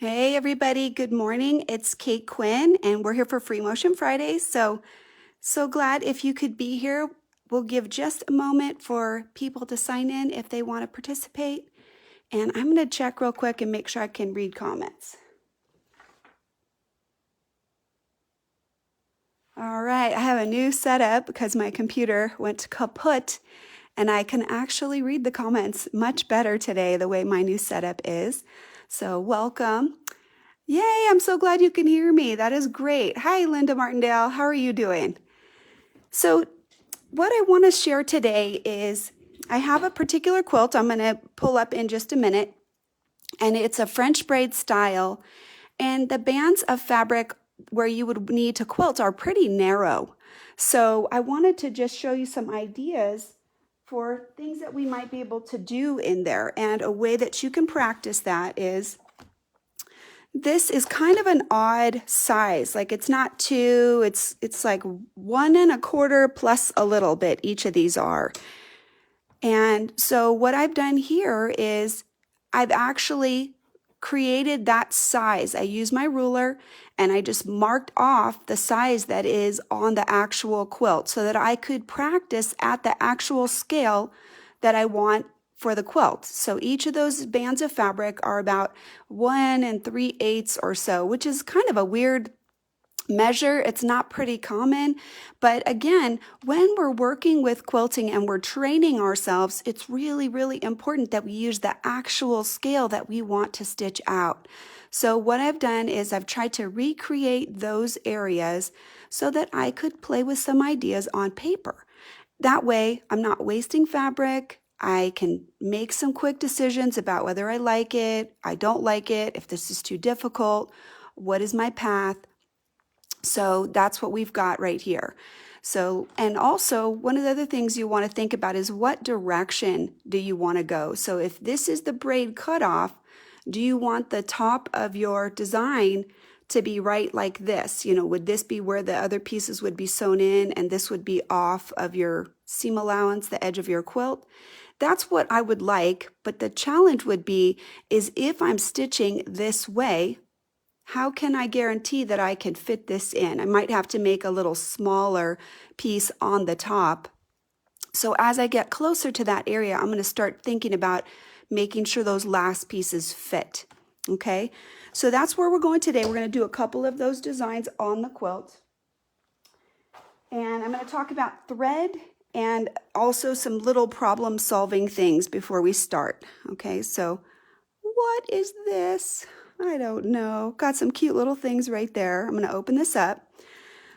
Hey everybody, good morning. It's Kate Quinn and we're here for Freemotion Friday. So glad if you could be here. We'll give just a moment for people to sign in if they want to participate. And I'm going to check real quick and make sure I can read comments. All right, I have a new setup because my computer went kaput and I can actually read the comments much better today the way my new setup is. So welcome. Yay, I'm so glad you can hear me. That is great. Hi, Linda Martindale. How are you doing? So what I want to share today is I have a particular quilt I'm going to pull up in just a minute, and it's a French braid style, and the bands of fabric where you would need to quilt are pretty narrow. So I wanted to just show you some ideas for things that we might be able to do in there, and a way that you can practice that is this is kind of an odd size. Like it's not two, it's like 1 1/4 plus a little bit. Each of these are. And so what I've done here is I've actually created that size. I use my ruler and I just marked off the size that is on the actual quilt so that I could practice at the actual scale that I want for the quilt. So each of those bands of fabric are about 1 3/8 or so, which is kind of a weird measure. It's not pretty common, but again, when we're working with quilting and we're training ourselves, it's really, really important that we use the actual scale that we want to stitch out. So what I've done is I've tried to recreate those areas so that I could play with some ideas on paper. That way, I'm not wasting fabric. I can make some quick decisions about whether I like it, I don't like it, if this is too difficult, what is my path. So that's what we've got right here. So, and also one of the other things you want to think about is what direction do you want to go? So if this is the braid cutoff, do you want the top of your design to be right like this? You know, would this be where the other pieces would be sewn in and this would be off of your seam allowance, the edge of your quilt? That's what I would like, but the challenge would be is if I'm stitching this way, how can I guarantee that I can fit this in? I might have to make a little smaller piece on the top. So as I get closer to that area, I'm going to start thinking about making sure those last pieces fit. Okay, so that's where we're going today. We're going to do a couple of those designs on the quilt. And I'm going to talk about thread and also some little problem solving things before we start. Okay, so what is this? I don't know. Got some cute little things right there. I'm going to open this up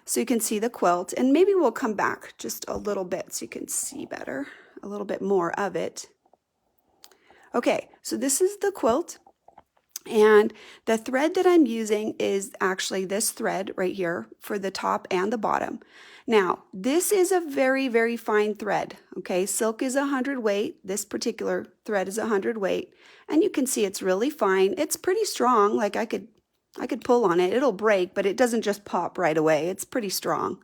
so you can see the quilt, and maybe we'll come back just a little bit so you can see better, a little bit more of it. Okay, so this is the quilt, and the thread that I'm using is actually this thread right here for the top and the bottom. Now, this is a very, very fine thread, okay? Silk is 100 weight. This particular thread is 100 weight, and you can see it's really fine. It's pretty strong, like I could pull on it. It'll break, but it doesn't just pop right away. It's pretty strong.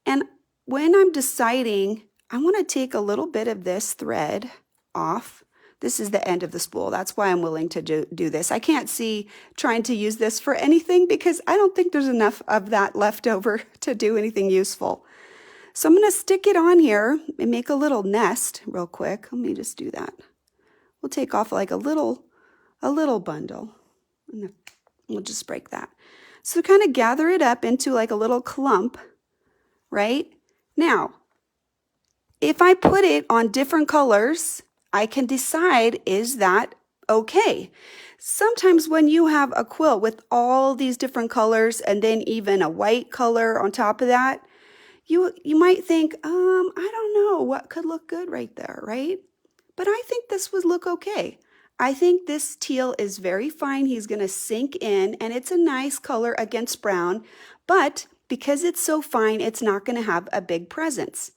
And when I'm deciding, I want to take a little bit of this thread off. This is the end of the spool. That's why I'm willing to do this. I can't see trying to use this for anything because I don't think there's enough of that left over to do anything useful. So I'm going to stick it on here and make a little nest real quick. Let me just do that. We'll take off like a little bundle. And we'll just break that. So kind of gather it up into like a little clump, right? Now, if I put it on different colors, I can decide, is that okay? Sometimes when you have a quilt with all these different colors and then even a white color on top of that, you might think, I don't know what could look good right there, right? But I think this would look okay. I think this teal is very fine. He's going to sink in, and it's a nice color against brown, but because it's so fine, it's not going to have a big presence.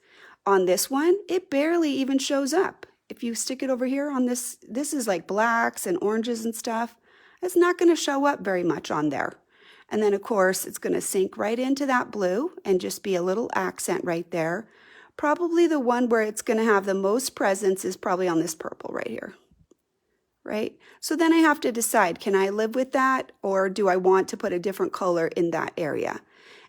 On this one, it barely even shows up. If you stick it over here on this is like blacks and oranges and stuff. It's not going to show up very much on there. And then, of course, it's going to sink right into that blue and just be a little accent right there. Probably the one where it's going to have the most presence is probably on this purple right here. right? So then I have to decide, can I live with that, or do I want to put a different color in that area?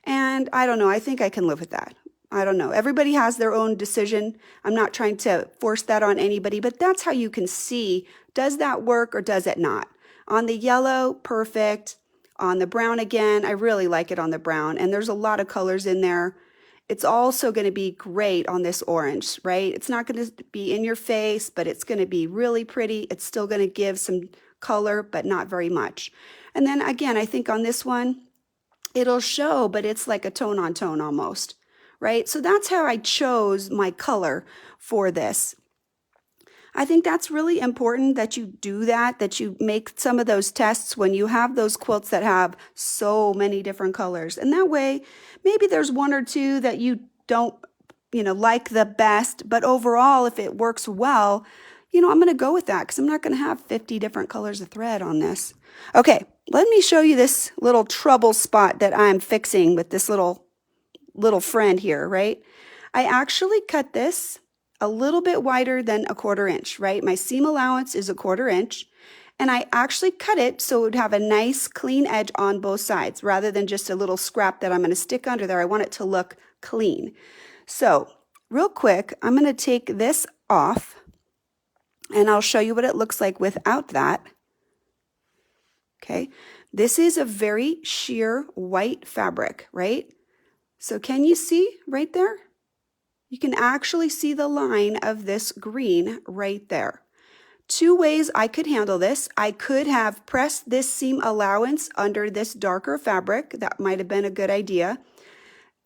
And I don't know, I think I can live with that. I don't know. Everybody has their own decision. I'm not trying to force that on anybody, but that's how you can see, does that work or does it not? On the yellow, perfect. On the brown again, I really like it on the brown, and there's a lot of colors in there. It's also going to be great on this orange, right? It's not going to be in your face, but it's going to be really pretty. It's still going to give some color, but not very much. And then again, I think on this one, it'll show, but it's like a tone on tone almost, right? So that's how I chose my color for this. I think that's really important that you do that, that you make some of those tests when you have those quilts that have so many different colors. And that way, maybe there's one or two that you don't, like the best, but overall, if it works well, I'm going to go with that because I'm not going to have 50 different colors of thread on this. Okay, let me show you this little trouble spot that I'm fixing with this little friend here, right? I actually cut this a little bit wider than a 1/4 inch, right? My seam allowance is a 1/4 inch, and I actually cut it so it would have a nice clean edge on both sides rather than just a little scrap that I'm going to stick under there. I want it to look clean. So real quick, I'm going to take this off and I'll show you what it looks like without that. Okay, this is a very sheer white fabric, right? So can you see right there? You can actually see the line of this green right there. Two ways I could handle this. I could have pressed this seam allowance under this darker fabric. That might have been a good idea.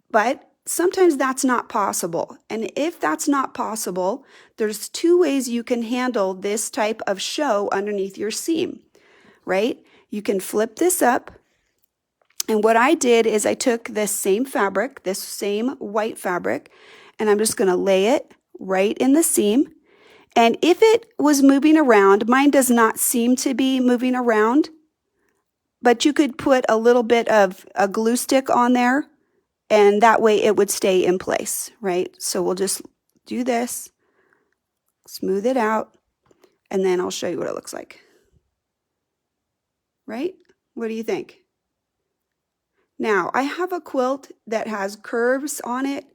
But sometimes that's not possible. And if that's not possible, there's two ways you can handle this type of show underneath your seam, right? You can flip this up. And what I did is I took this same fabric, this same white fabric, and I'm just going to lay it right in the seam. And if it was moving around, mine does not seem to be moving around, but you could put a little bit of a glue stick on there, and that way it would stay in place, right? So we'll just do this, smooth it out, and then I'll show you what it looks like. Right? What do you think? Now, I have a quilt that has curves on it,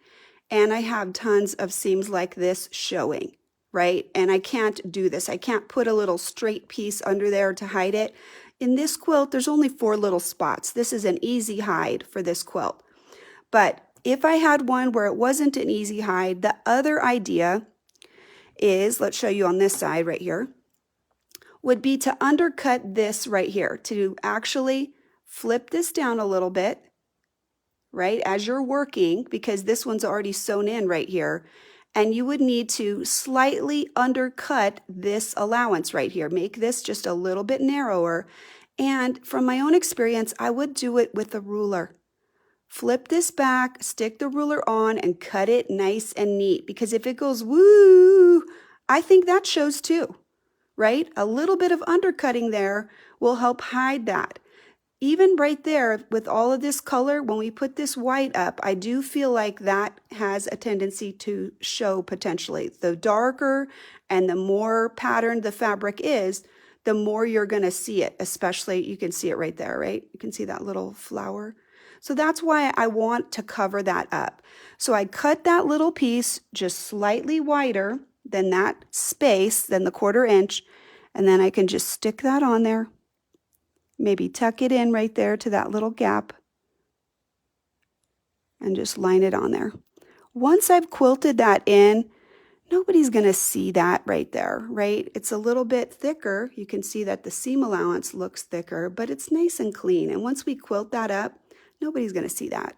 and I have tons of seams like this showing, right? And I can't do this. I can't put a little straight piece under there to hide it. In this quilt, there's only 4 little spots. This is an easy hide for this quilt. But if I had one where it wasn't an easy hide, the other idea is, let's show you on this side right here, would be to undercut this right here, to actually flip this down a little bit, right, as you're working, because this one's already sewn in right here, and you would need to slightly undercut this allowance right here, make this just a little bit narrower. And from my own experience, I would do it with a ruler. Flip this back, stick the ruler on, and cut it nice and neat, because if it goes woo, I think that shows too, right? A little bit of undercutting there will help hide that. Even right there with all of this color, when we put this white up, I do feel like that has a tendency to show potentially. The darker and the more patterned the fabric is, the more you're going to see it, especially you can see it right there, right? You can see that little flower. So that's why I want to cover that up. So I cut that little piece just slightly wider than that space, than the 1/4 inch, and then I can just stick that on there. Maybe tuck it in right there to that little gap and just line it on there. Once I've quilted that in, nobody's going to see that right there, right? It's a little bit thicker. You can see that the seam allowance looks thicker, but it's nice and clean. And once we quilt that up, nobody's going to see that.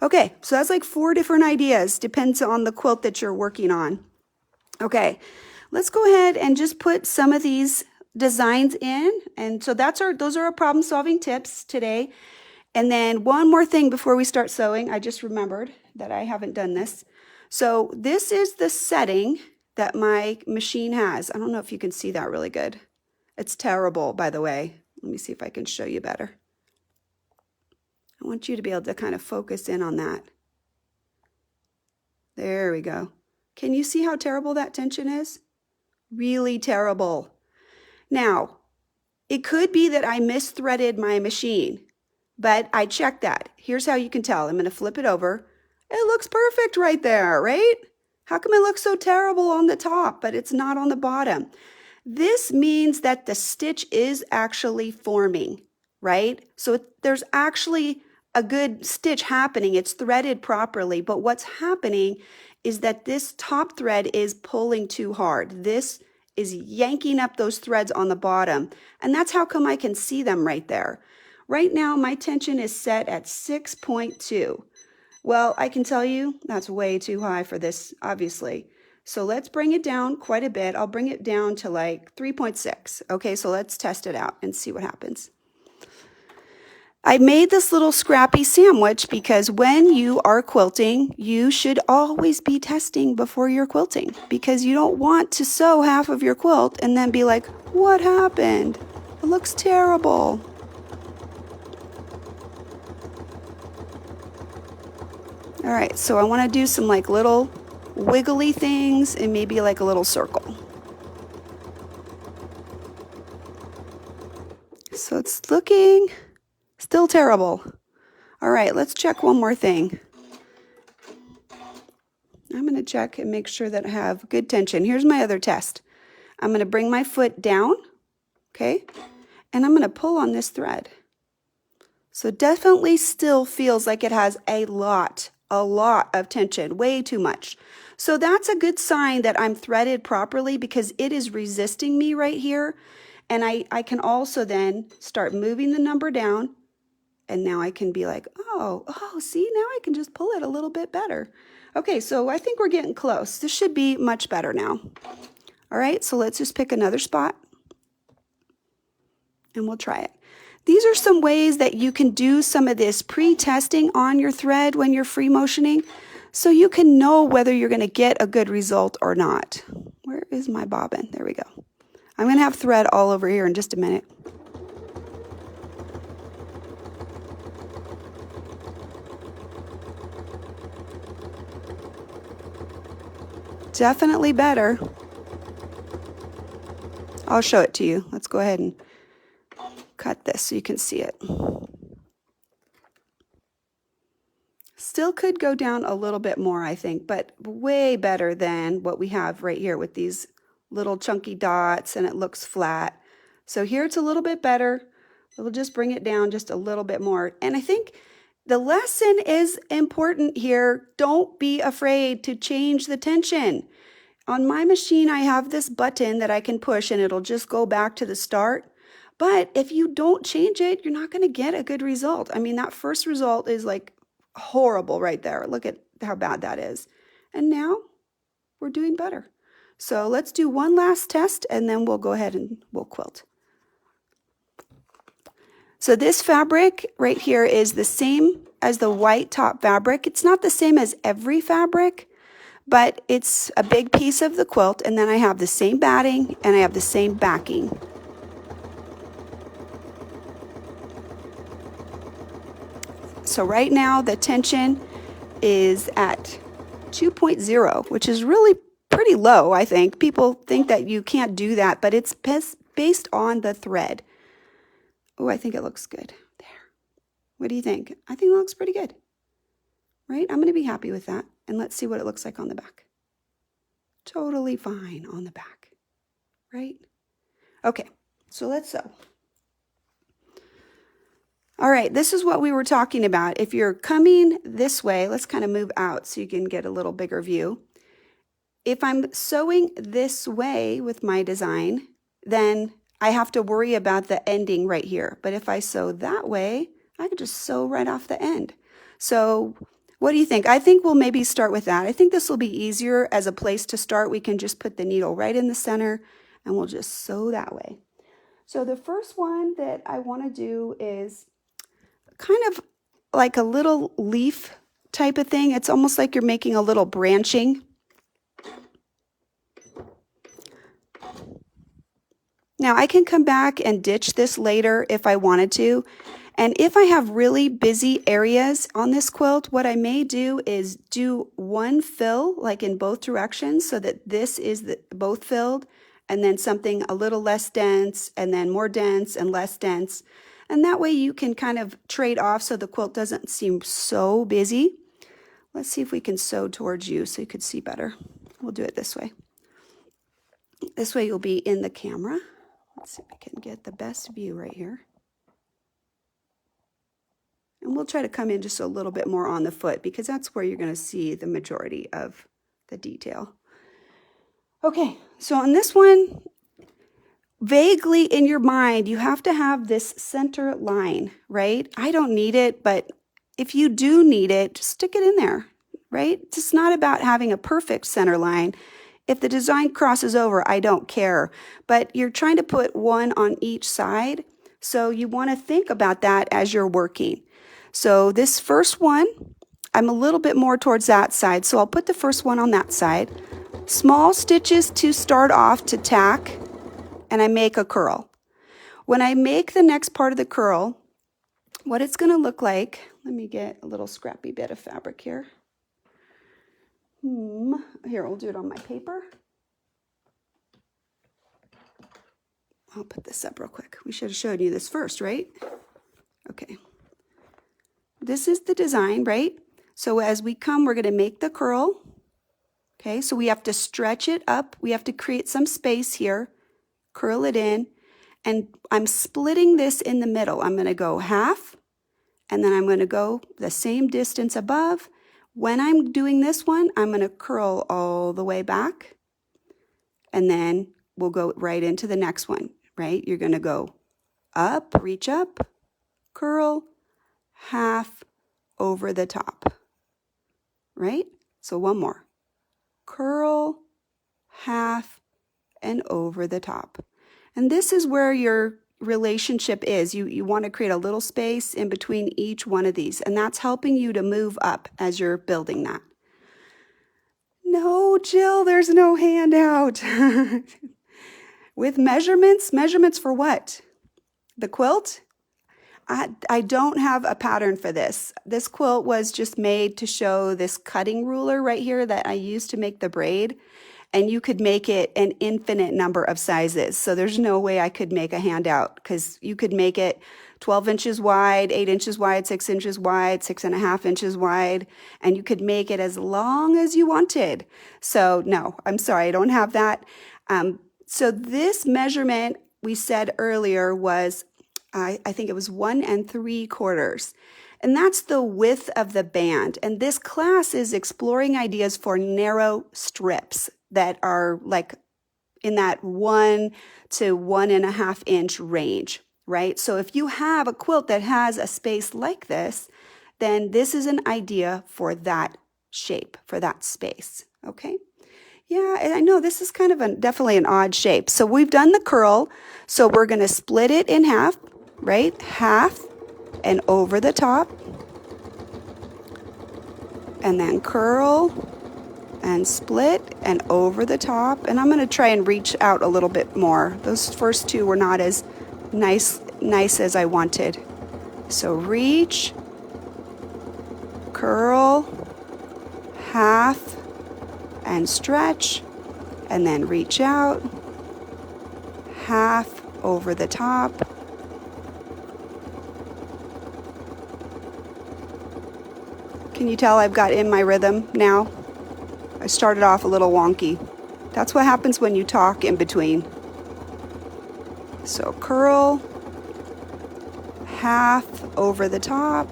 Okay, so that's like 4 different ideas. Depends on the quilt that you're working on. Okay, let's go ahead and just put some of these designs in. And so those are our problem solving tips today. And then one more thing before we start sewing, I just remembered that I haven't done this. So this is the setting that my machine has. I don't know if you can see that really good. It's terrible, by the way. Let me see if I can show you better. I want you to be able to kind of focus in on that. There we go. Can you see how terrible that tension is? Really terrible. Now, it could be that I misthreaded my machine, but I checked that. Here's how you can tell. I'm going to flip it over. It looks perfect right there, right? How come it looks so terrible on the top, but it's not on the bottom? This means that the stitch is actually forming, right? So there's actually a good stitch happening. It's threaded properly, but what's happening is that this top thread is pulling too hard. This is yanking up those threads on the bottom, and that's how come I can see them right there. Right now, my tension is set at 6.2. Well, I can tell you that's way too high for this, obviously. So let's bring it down quite a bit. I'll bring it down to like 3.6. Okay, so let's test it out and see what happens. I made this little scrappy sandwich because when you are quilting, you should always be testing before you're quilting, because you don't want to sew half of your quilt and then be like, what happened? It looks terrible. All right, so I want to do some like little wiggly things and maybe like a little circle. So it's looking still terrible. All right, let's check one more thing. I'm going to check and make sure that I have good tension. Here's my other test. I'm going to bring my foot down, okay? And I'm going to pull on this thread. So it definitely still feels like it has a lot of tension, way too much. So that's a good sign that I'm threaded properly, because it is resisting me right here. And I can also then start moving the number down. And now I can be like, oh, see, now I can just pull it a little bit better. Okay, so I think we're getting close. This should be much better now. All right, so let's just pick another spot and we'll try it. These are some ways that you can do some of this pre-testing on your thread when you're free motioning, so you can know whether you're going to get a good result or not. Where is my bobbin? There we go. I'm going to have thread all over here in just a minute. Definitely better. I'll show it to you. Let's go ahead and cut this so you can see it. Still could go down a little bit more, I think, but way better than what we have right here with these little chunky dots, and it looks flat. So here it's a little bit better. We'll just bring it down just a little bit more. And I think the lesson is important here. Don't be afraid to change the tension. On my machine, I have this button that I can push and it'll just go back to the start. But if you don't change it, you're not going to get a good result. I mean, that first result is like horrible right there. Look at how bad that is. And now we're doing better. So let's do one last test and then we'll go ahead and we'll quilt. So this fabric right here is the same as the white top fabric. It's not the same as every fabric, but it's a big piece of the quilt. And then I have the same batting and I have the same backing. So right now the tension is at 2.0, which is really pretty low, I think. People think that you can't do that, but it's based on the thread. Oh, I think it looks good. There. What do you think? I think it looks pretty good. Right? I'm going to be happy with that. And let's see what it looks like on the back. Totally fine on the back. Right? Okay, so let's sew. All right, this is what we were talking about. If you're coming this way, let's kind of move out so you can get a little bigger view. If I'm sewing this way with my design, then I have to worry about the ending right here. But if I sew that way, I could just sew right off the end. So what do you think? I think we'll maybe start with that. I think this will be easier as a place to start. We can just put the needle right in the center and we'll just sew that way. So the first one that I want to do is kind of like a little leaf type of thing. It's almost like you're making a little branching. Now I can come back and ditch this later if I wanted to. And if I have really busy areas on this quilt, what I may do is do one fill like in both directions so that this is both filled. and then something a little less dense, and then more dense and less dense. And that way you can kind of trade off so the quilt doesn't seem so busy. Let's see if we can sew towards you so you could see better. We'll do it this way. This way you'll be in the camera. Let's see if we can get the best view right here. And we'll try to come in just a little bit more on the foot because that's where you're going to see the majority of the detail. Okay, so on this one, vaguely in your mind, you have to have this center line, right? I don't need it, but if you do need it, just stick it in there, right? It's not about having a perfect center line. If the design crosses over, I don't care. But you're trying to put one on each side, so you want to think about that as you're working. So this first one, I'm a little bit more towards that side, so I'll put the first one on that side. Small stitches to start off to tack, and I make a curl. When I make the next part of the curl, what it's going to look like, let me get a little scrappy bit of fabric here. Here, we'll do it on my paper. I'll put this up real quick. We should have showed you this first, right? Okay. This is the design, right? So as we come, we're going to make the curl. Okay, so we have to stretch it up. We have to create some space here, curl it in, and I'm splitting this in the middle. I'm going to go half, and then I'm going to go the same distance above. When I'm doing this one, I'm going to curl all the way back, and then we'll go right into the next one, right? You're going to go up, reach up, curl, half, over the top, right? So one more. Curl, half, and over the top. And this is where your relationship is. You want to create a little space in between each one of these, and that's helping you to move up as you're building that. No, Jill, there's no handout. With measurements for what? The quilt? I don't have a pattern for this. This quilt was just made to show this cutting ruler right here that I used to make the braid, and you could make it an infinite number of sizes. So there's no way I could make a handout because you could make it 12 inches wide, 8 inches wide, 6 inches wide, 6.5 inches wide, and you could make it as long as you wanted. So no, I'm sorry, I don't have that. So this measurement we said earlier was I think it was 1 3/4. And that's the width of the band. And this class is exploring ideas for narrow strips that are like in that 1 to 1.5 inch range, right? So if you have a quilt that has a space like this, then this is an idea for that shape, for that space, okay? Yeah, I know this is kind of definitely an odd shape. So we've done the curl, so we're going to split it in half, right? Half and over the top, and then curl and split and over the top. And I'm going to try and reach out a little bit more. Those first two were not as nice as I wanted. So reach, curl, half, and stretch, and then reach out, half over the top, can you tell I've got in my rhythm now? I started off a little wonky. That's what happens when you talk in between. So curl, half over the top,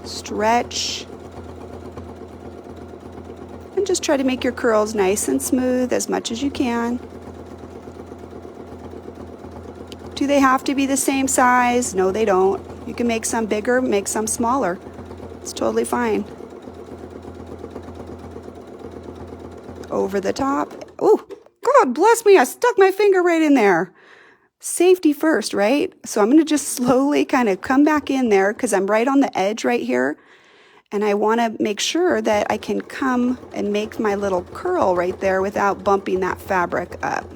stretch, and just try to make your curls nice and smooth as much as you can. Do they have to be the same size? No, they don't. You can make some bigger, make some smaller. It's totally fine. Over the top. Oh, God bless me, I stuck my finger right in there. Safety first, right? So I'm going to just slowly kind of come back in there because I'm right on the edge right here. And I want to make sure that I can come and make my little curl right there without bumping that fabric up.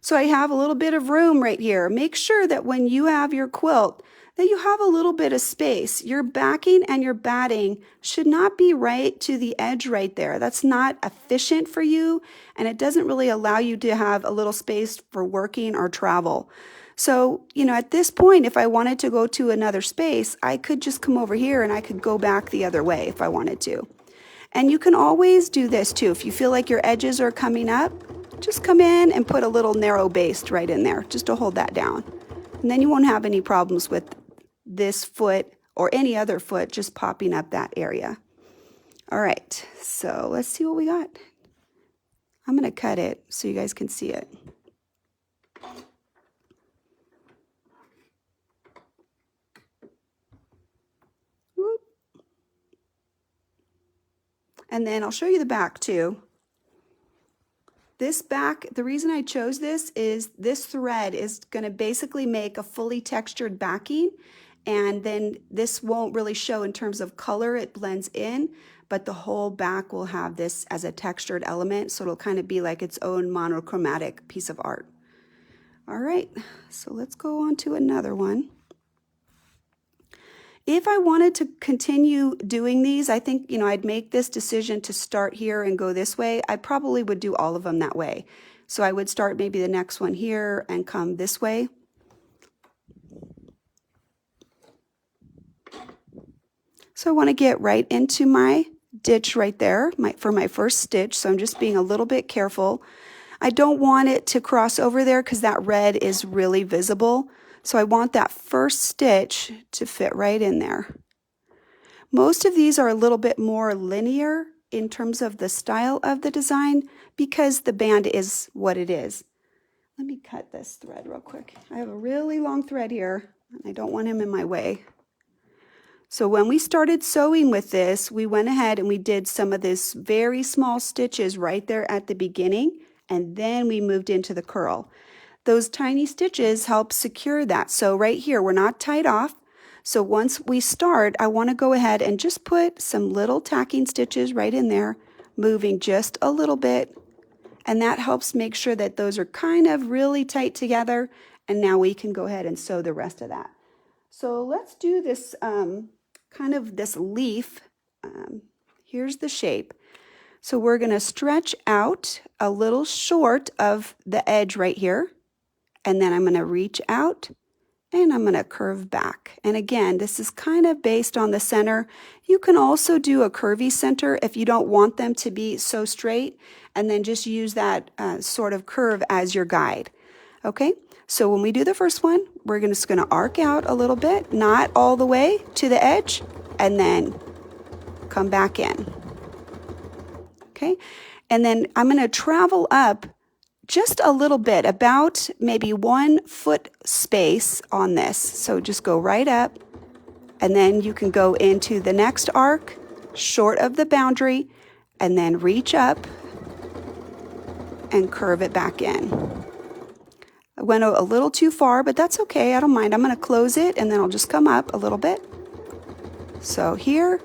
So I have a little bit of room right here. Make sure that when you have your quilt that you have a little bit of space. Your backing and your batting should not be right to the edge right there. That's not efficient for you, and it doesn't really allow you to have a little space for working or travel. So, at this point, if I wanted to go to another space, I could just come over here and I could go back the other way if I wanted to. And you can always do this too. If you feel like your edges are coming up, just come in and put a little narrow baste right in there just to hold that down. And then you won't have any problems with this foot or any other foot just popping up that area. All right, so let's see what we got. I'm going to cut it so you guys can see it. Whoop. And then I'll show you the back too. This back, the reason I chose this is this thread is going to basically make a fully textured backing, and then this won't really show in terms of color, it blends in, but the whole back will have this as a textured element, so it'll kind of be like its own monochromatic piece of art. All right, so let's go on to another one. If I wanted to continue doing these, I think, I'd make this decision to start here and go this way. I probably would do all of them that way. So I would start maybe the next one here and come this way. So I want to get right into my ditch right there for my first stitch. So I'm just being a little bit careful. I don't want it to cross over there because that red is really visible. So I want that first stitch to fit right in there. Most of these are a little bit more linear in terms of the style of the design because the band is what it is. Let me cut this thread real quick. I have a really long thread here and I don't want him in my way. So when we started sewing with this, we went ahead and we did some of this very small stitches right there at the beginning, and then we moved into the curl. Those tiny stitches help secure that. So right here, we're not tied off. So once we start, I want to go ahead and just put some little tacking stitches right in there, moving just a little bit. And that helps make sure that those are kind of really tight together. And now we can go ahead and sew the rest of that. So let's do this kind of this leaf. Here's the shape. So we're going to stretch out a little short of the edge right here. And then I'm going to reach out and I'm going to curve back. And again, this is kind of based on the center. You can also do a curvy center if you don't want them to be so straight, and then just use that sort of curve as your guide. Okay, so when we do the first one, we're just going to arc out a little bit, not all the way to the edge, and then come back in. Okay, and then I'm going to travel up just a little bit, about maybe 1 foot space on this. So just go right up, and then you can go into the next arc, short of the boundary, and then reach up and curve it back in. I went a little too far, but that's okay, I don't mind. I'm going to close it, and then I'll just come up a little bit. So here,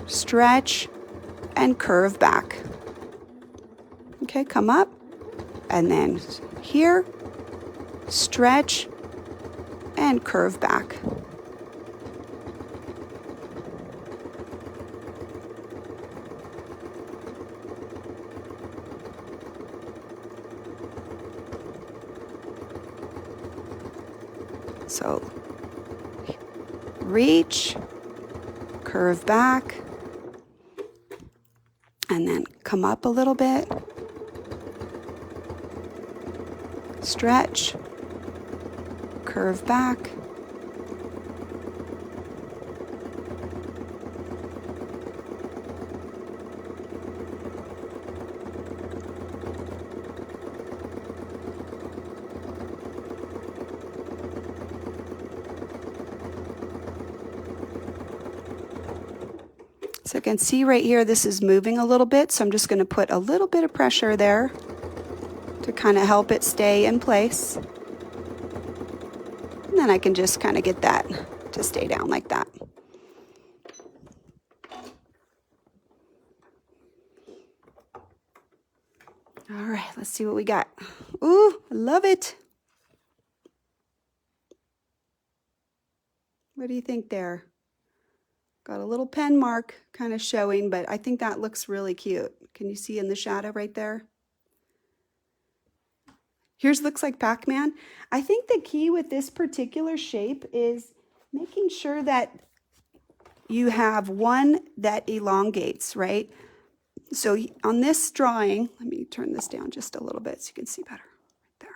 stretch, and curve back. Okay, come up. And then here, stretch, and curve back. So reach, curve back, and then come up a little bit. Stretch, curve back, so you can see right here this is moving a little bit, so I'm just going to put a little bit of pressure there to kind of help it stay in place. And then I can just kind of get that to stay down like that. All right, let's see what we got. Ooh, I love it. What do you think there? Got a little pen mark kind of showing, but I think that looks really cute. Can you see in the shadow right there? Here's looks like Pac-Man. I think the key with this particular shape is making sure that you have one that elongates, right? So on this drawing, let me turn this down just a little bit so you can see better. Right there.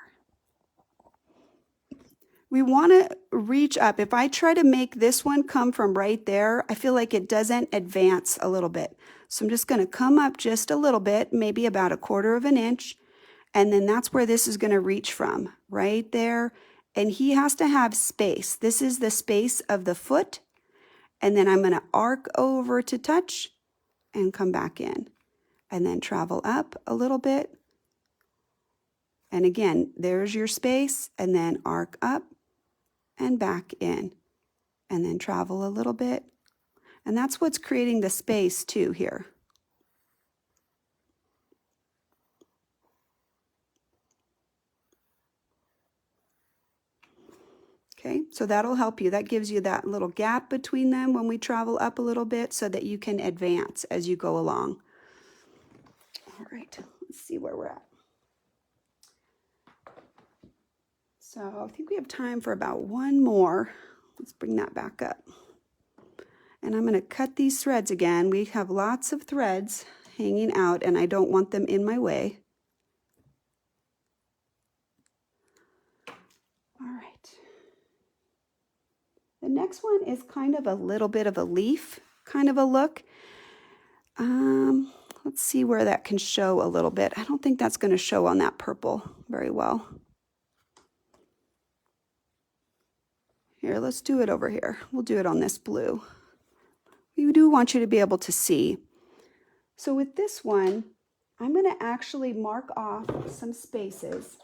We want to reach up. If I try to make this one come from right there, I feel like it doesn't advance a little bit. So I'm just going to come up just a little bit, maybe about 1/4 of an inch. And then that's where this is going to reach from, right there. And he has to have space. This is the space of the foot. And then I'm going to arc over to touch and come back in. And then travel up a little bit. And again, there's your space. And then arc up and back in. And then travel a little bit. And that's what's creating the space too here. Okay, so that'll help you. That gives you that little gap between them when we travel up a little bit so that you can advance as you go along. All right, let's see where we're at. So I think we have time for about one more. Let's bring that back up. And I'm going to cut these threads again. We have lots of threads hanging out and I don't want them in my way. All right. The next one is kind of a little bit of a leaf kind of a look. Let's see where that can show a little bit. I don't think that's going to show on that purple very well. Here, let's do it over here. We'll do it on this blue. We do want you to be able to see. So with this one, I'm going to actually mark off some spaces.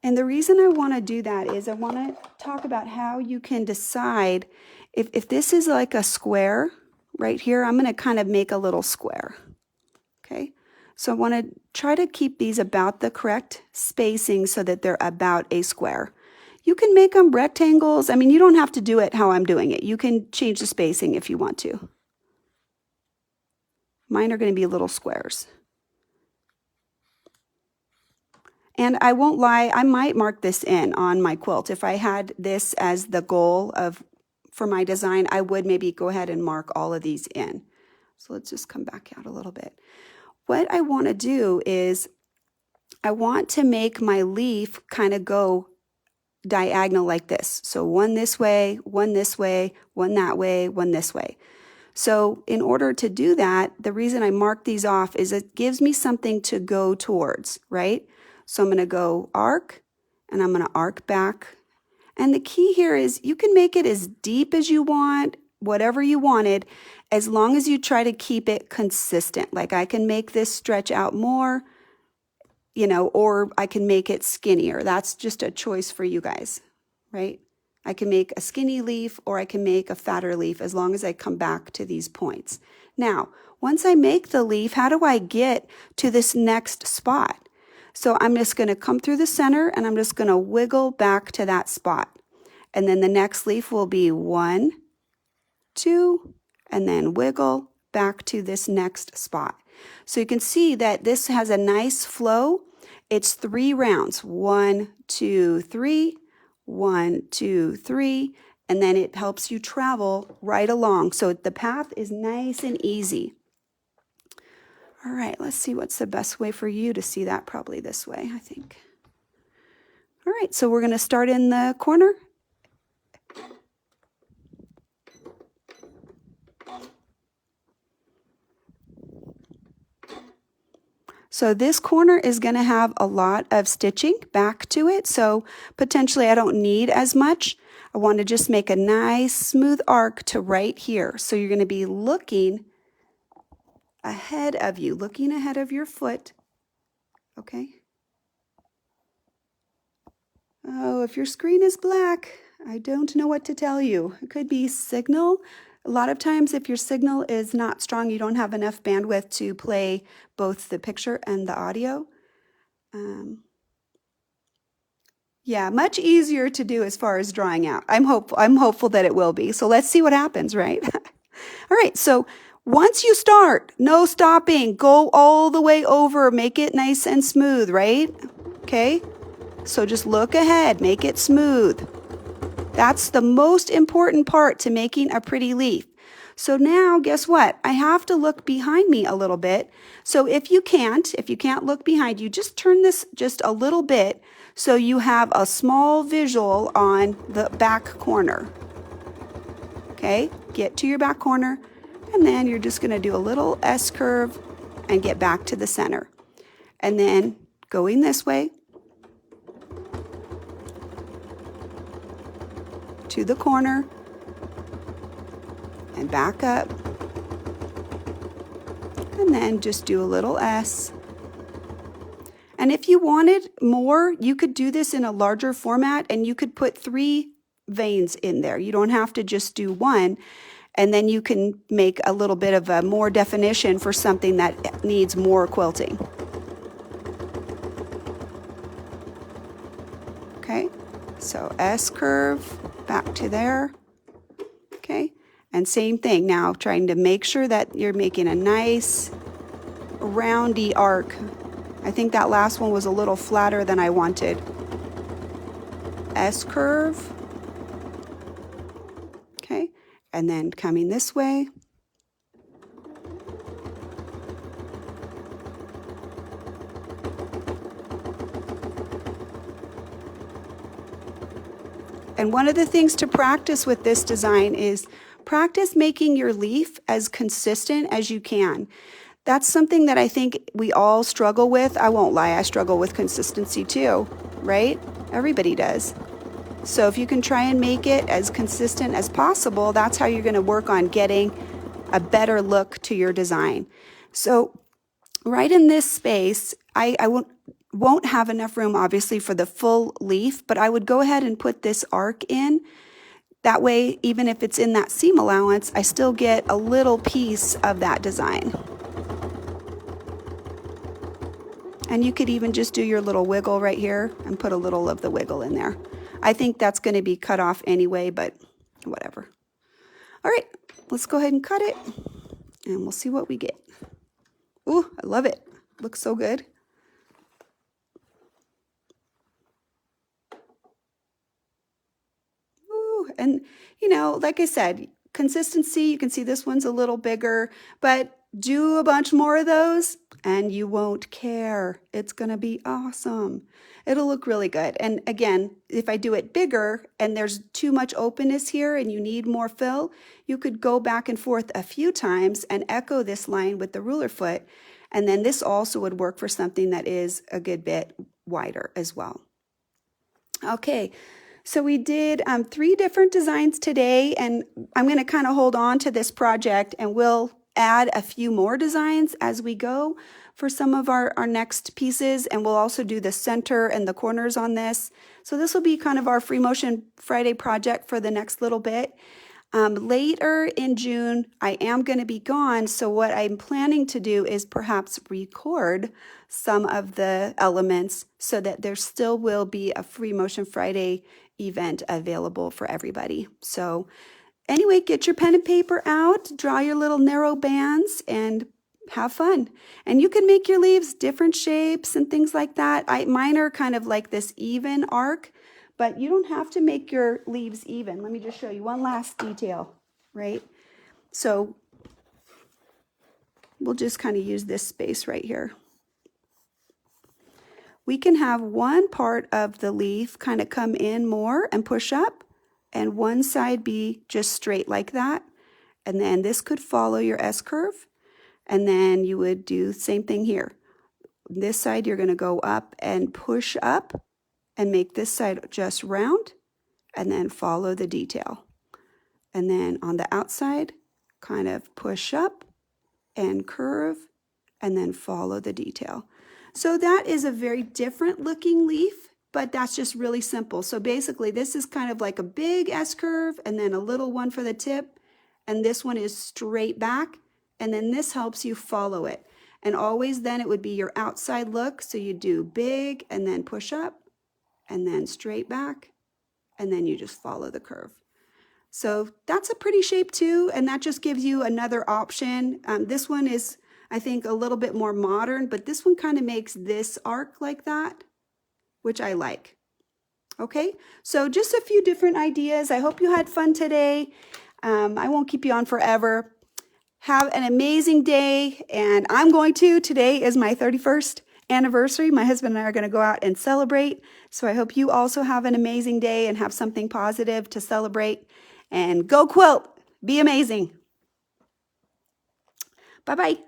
And the reason I want to do that is I want to talk about how you can decide if this is like a square right here, I'm going to kind of make a little square. Okay, so I want to try to keep these about the correct spacing so that they're about a square. You can make them rectangles. I mean, you don't have to do it how I'm doing it. You can change the spacing if you want to. Mine are going to be little squares. And I won't lie, I might mark this in on my quilt. If I had this as the goal for my design, I would maybe go ahead and mark all of these in. So let's just come back out a little bit. What I want to do is I want to make my leaf kind of go diagonal like this. So one this way, one this way, one that way, one this way. So in order to do that, the reason I mark these off is it gives me something to go towards, right? So I'm going to go arc, and I'm going to arc back. And the key here is you can make it as deep as you want, whatever you wanted, as long as you try to keep it consistent. Like I can make this stretch out more, you know, or I can make it skinnier. That's just a choice for you guys, right? I can make a skinny leaf or I can make a fatter leaf as long as I come back to these points. Now, once I make the leaf, how do I get to this next spot? So I'm just going to come through the center and I'm just going to wiggle back to that spot. And then the next leaf will be 1, 2, and then wiggle back to this next spot. So you can see that this has a nice flow. It's 3 rounds, 1, 2, 3, 1, 2, 3, and then it helps you travel right along. So the path is nice and easy. All right, let's see what's the best way for you to see that. Probably this way, I think. All right, so we're going to start in the corner. So this corner is going to have a lot of stitching back to it, so potentially I don't need as much. I want to just make a nice smooth arc to right here. So you're going to be looking ahead of you, looking ahead of your foot, okay? Oh, if your screen is black, I don't know what to tell you. It could be signal. A lot of times if your signal is not strong, you don't have enough bandwidth to play both the picture and the audio. Yeah, much easier to do as far as drawing out. I'm hopeful that it will be. So let's see what happens, right? All right, so once you start, no stopping. Go all the way over. Make it nice and smooth, right? Okay, so just look ahead. Make it smooth. That's the most important part to making a pretty leaf. So now, guess what? I have to look behind me a little bit. So if you can't look behind you, just turn this just a little bit so you have a small visual on the back corner. Okay, get to your back corner, and then you're just going to do a little S curve and get back to the center. And then going this way to the corner and back up, and then just do a little S. And if you wanted more, you could do this in a larger format, and you could put 3 veins in there. You don't have to just do 1, and then you can make a little bit of a more definition for something that needs more quilting. Okay, so S curve back to there. Okay, and same thing now, trying to make sure that you're making a nice roundy arc. I think that last one was a little flatter than I wanted. S curve. Okay, and then coming this way. And one of the things to practice with this design is practice making your leaf as consistent as you can. That's something that I think we all struggle with. I won't lie, I struggle with consistency too, right? Everybody does. So if you can try and make it as consistent as possible, that's how you're going to work on getting a better look to your design. So right in this space, I won't have enough room, obviously, for the full leaf, but I would go ahead and put this arc in. That way, even if it's in that seam allowance, I still get a little piece of that design. And you could even just do your little wiggle right here and put a little of the wiggle in there. I think that's going to be cut off anyway, but whatever. All right, let's go ahead and cut it, and we'll see what we get. Ooh, I love it. Looks so good. Ooh, and you know, like I said, consistency, you can see this one's a little bigger, but do a bunch more of those and you won't care. It's going to be awesome. It'll look really good. And again, if I do it bigger and there's too much openness here and you need more fill, you could go back and forth a few times and echo this line with the ruler foot. And then this also would work for something that is a good bit wider as well. Okay, so we did 3 different designs today, and I'm going to kind of hold on to this project, and we'll add a few more designs as we go for some of our next pieces, and we'll also do the center and the corners on this. So this will be kind of our Freemotion Friday project for the next little bit. Later in June, I am going to be gone, so what I'm planning to do is perhaps record some of the elements so that there still will be a Freemotion Friday event available for everybody. So anyway, get your pen and paper out, draw your little narrow bands, and have fun. And you can make your leaves different shapes and things like that. Mine are kind of like this even arc, but you don't have to make your leaves even. Let me just show you one last detail, right? So we'll just kind of use this space right here. We can have one part of the leaf kind of come in more and push up, and one side be just straight like that. And then this could follow your S curve. And then you would do the same thing here. This side, you're going to go up and push up and make this side just round, and then follow the detail. And then on the outside, kind of push up and curve, and then follow the detail. So that is a very different looking leaf, but that's just really simple. So basically, this is kind of like a big S curve, and then a little one for the tip, and this one is straight back, and then this helps you follow it. And always then it would be your outside look, so you do big, and then push up, and then straight back, and then you just follow the curve. So that's a pretty shape too, and that just gives you another option. This one is, I think, a little bit more modern, but this one kind of makes this arc like that, which I like. Okay, so just a few different ideas. I hope you had fun today. I won't keep you on forever. Have an amazing day, and I'm going to. Today is my 31st anniversary. My husband and I are going to go out and celebrate. So I hope you also have an amazing day and have something positive to celebrate. And go quilt. Be amazing. Bye-bye.